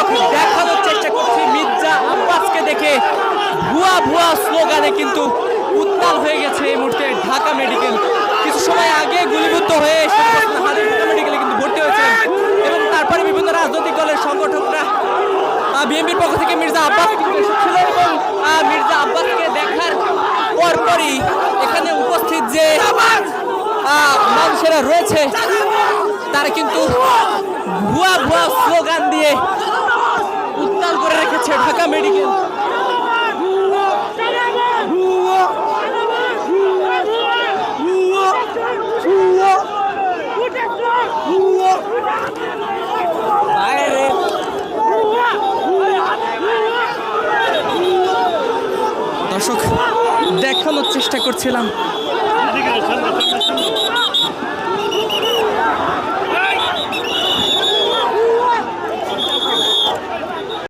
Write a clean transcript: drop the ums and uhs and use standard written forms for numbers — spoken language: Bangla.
দর্শক দেখানোর চেষ্টা করছি মির্জা আব্বাসকে দেখে ভুয়া ভুয়া স্লোগানে কিন্তু উত্তাল হয়ে গেছে এই মুহূর্তে ঢাকা মেডিকেল। কিছু সময় আগে গুলিবিদ্ধ হয়ে ঢাকা মেডিকেলে কিন্তু ভর্তি হয়েছিলেন এবং তারপরে বিভিন্ন রাজনৈতিক দলের সংগঠকরা বিএনপির পক্ষ থেকে মির্জা আব্বাস এসেছিল এবং মির্জা আব্বাসকে দেখার পরপরই এখানে উপস্থিত যে মানুষেরা রয়েছে তারা কিন্তু ভুয়া ভুয়া স্লোগান দিয়ে উত্তাল করে রেখেছে ঢাকা মেডিকেল। দর্শক দেখানোর চেষ্টা করছিলাম